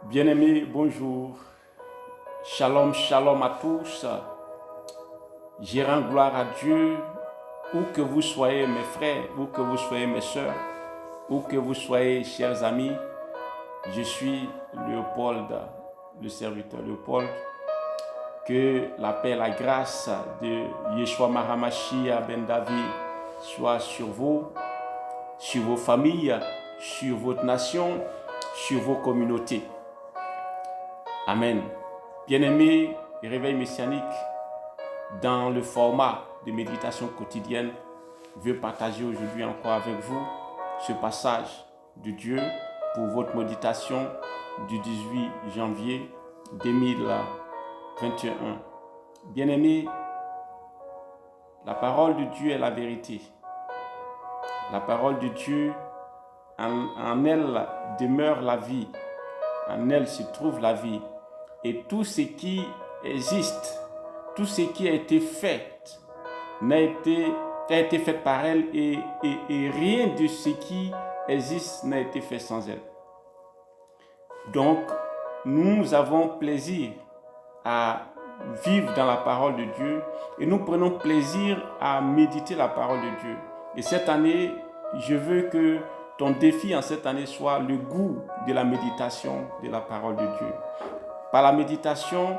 Bien-aimés, bonjour. Shalom, shalom à tous. Je rends gloire à Dieu, où que vous soyez mes frères, où que vous soyez mes sœurs, où que vous soyez chers amis. Je suis Léopold, le serviteur Léopold. Que la paix et la grâce de Yeshua Mahamashia Ben David soit sur vous, sur vos familles, sur votre nation, sur vos communautés. Amen. Bien-aimés, réveil messianique, dans le format de méditation quotidienne, je veux partager aujourd'hui encore avec vous ce passage de Dieu pour votre méditation du 18 janvier 2021. Bien-aimés, la parole de Dieu est la vérité. La parole de Dieu, en elle demeure la vie. En elle se trouve la vie. Et tout ce qui existe, tout ce qui a été fait, a été fait par elle et rien de ce qui existe n'a été fait sans elle. Donc, nous avons plaisir à vivre dans la parole de Dieu et nous prenons plaisir à méditer la parole de Dieu. Et cette année, je veux que ton défi en cette année soit le goût de la méditation de la parole de Dieu. Par la méditation,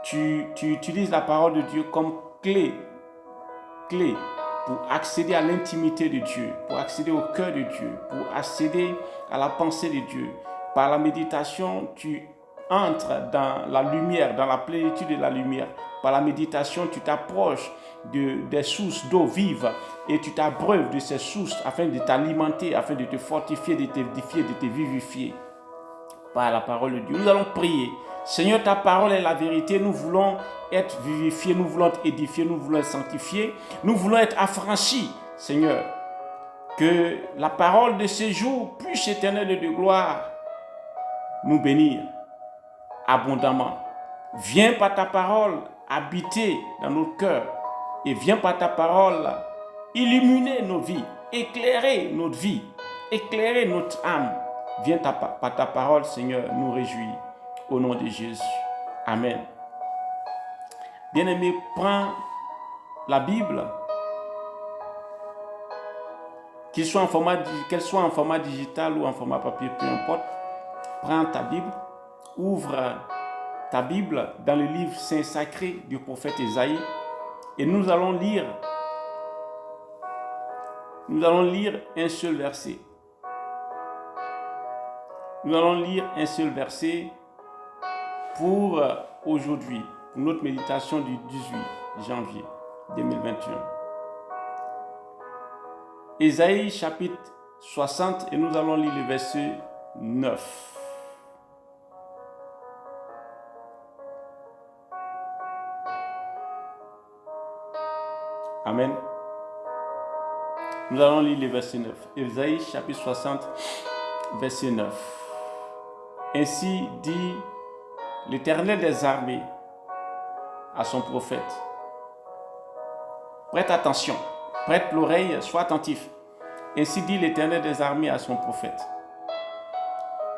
tu utilises la parole de Dieu comme clé pour accéder à l'intimité de Dieu, pour accéder au cœur de Dieu, pour accéder à la pensée de Dieu. Par la méditation, tu entres dans la lumière, dans la plénitude de la lumière. Par la méditation, tu t'approches des sources d'eau vive et tu t'abreuves de ces sources afin de t'alimenter, afin de te fortifier, de t'édifier, de te vivifier. Par la parole de Dieu, nous allons prier. Seigneur, ta parole est la vérité. Nous voulons être vivifiés, nous voulons être édifiés, nous voulons être sanctifiés, nous voulons être affranchis, Seigneur. Que la parole de ce jour puisse, éternelle de gloire, nous bénir abondamment. Viens par ta parole habiter dans nos cœurs et viens par ta parole illuminer nos vies, éclairer notre vie, éclairer notre âme. Viens par ta parole, Seigneur, nous réjouir. Au nom de Jésus. Amen. Bien-aimé, prends la Bible, qu'elle soit en format digital ou en format papier, peu importe. Prends ta Bible, ouvre ta Bible dans le livre saint sacré du prophète Ésaïe et nous allons lire un seul verset. Nous allons lire un seul verset pour aujourd'hui, pour notre méditation du 18 janvier 2021. Ésaïe chapitre 60 et nous allons lire le verset 9. Amen. Nous allons lire le verset 9. Ésaïe chapitre 60, verset 9. Ainsi dit l'Éternel des armées à son prophète. Prête attention, prête l'oreille, sois attentif. Ainsi dit l'Éternel des armées à son prophète.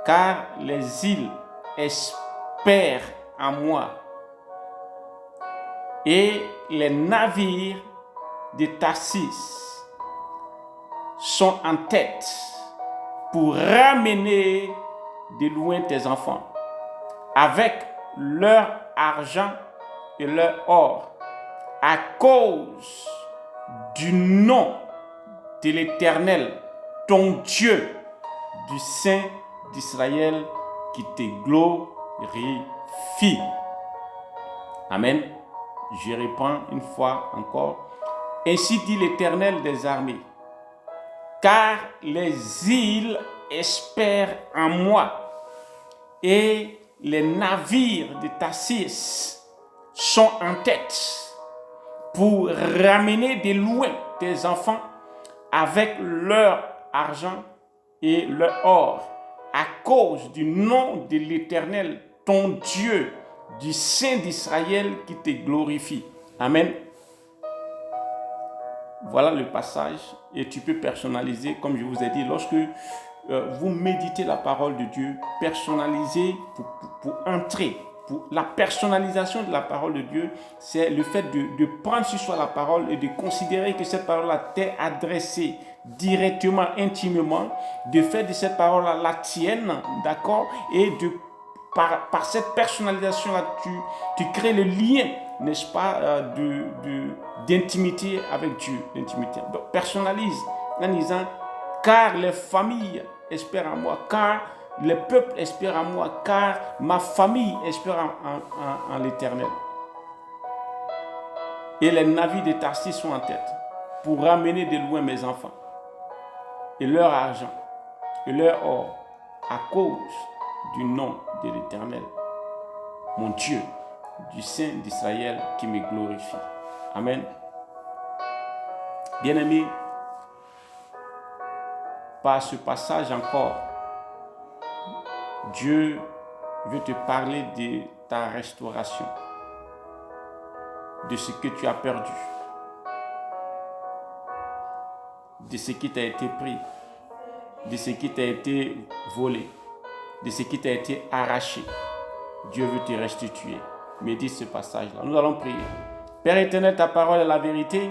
Car les îles espèrent en moi et les navires de Tarsis sont en tête pour ramener de loin tes enfants avec leur argent et leur or, à cause du nom de l'Éternel, ton Dieu, du Saint d'Israël, qui te glorifie. Amen. Je reprends une fois encore. Ainsi dit l'Éternel des armées, car les îles espèrent en moi, et les navires de Tarsis sont en tête pour ramener de loin tes enfants avec leur argent et leur or, à cause du nom de l'Éternel, ton Dieu, du Saint d'Israël qui te glorifie. Amen. Voilà le passage et tu peux personnaliser, comme je vous ai dit, lorsque vous méditez la parole de Dieu, personnalisez pour entrer. Pour la personnalisation de la parole de Dieu, c'est le fait de prendre sur soi la parole et de considérer que cette parole-là t'est adressée directement, intimement, de faire de cette parole-là la tienne, d'accord? Et par cette personnalisation-là, tu crées le lien, n'est-ce pas, d'intimité avec Dieu. D'intimité. Donc, personnalise en disant, car les familles espèrent en moi, car les peuples espèrent en moi, car ma famille espère en l'Éternel. Et les navires de Tarsis sont en tête pour ramener de loin mes enfants et leur argent et leur or à cause du nom de l'Éternel, mon Dieu, du Saint d'Israël qui me glorifie. Amen. Bien-aimés, par ce passage encore, Dieu veut te parler de ta restauration, de ce que tu as perdu, de ce qui t'a été pris, de ce qui t'a été volé, de ce qui t'a été arraché. Dieu veut te restituer. Médite ce passage-là. Nous allons prier. Père éternel, ta parole est la vérité.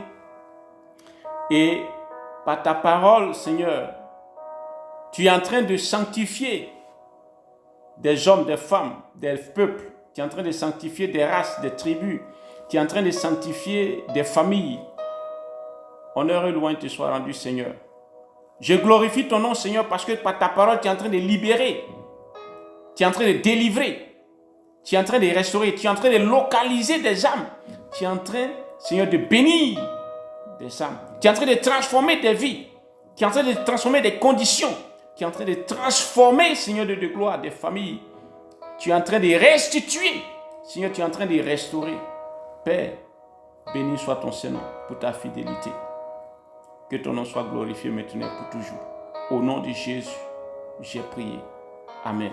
Et par ta parole, Seigneur, tu es en train de sanctifier des hommes, des femmes, des peuples. Tu es en train de sanctifier des races, des tribus. Tu es en train de sanctifier des familles. Honneur et louange te soit rendu, Seigneur. Je glorifie ton nom, Seigneur, parce que par ta parole, tu es en train de libérer. Tu es en train de délivrer. Tu es en train de restaurer. Tu es en train de localiser des âmes. Tu es en train, Seigneur, de bénir des âmes. Tu es en train de transformer des vies. Tu es en train de transformer des conditions. Tu es en train de transformer, Seigneur de gloire, des familles. Tu es en train de restituer. Seigneur, tu es en train de restaurer. Père, béni soit ton Seigneur pour ta fidélité. Que ton nom soit glorifié maintenant et pour toujours. Au nom de Jésus, j'ai prié. Amen.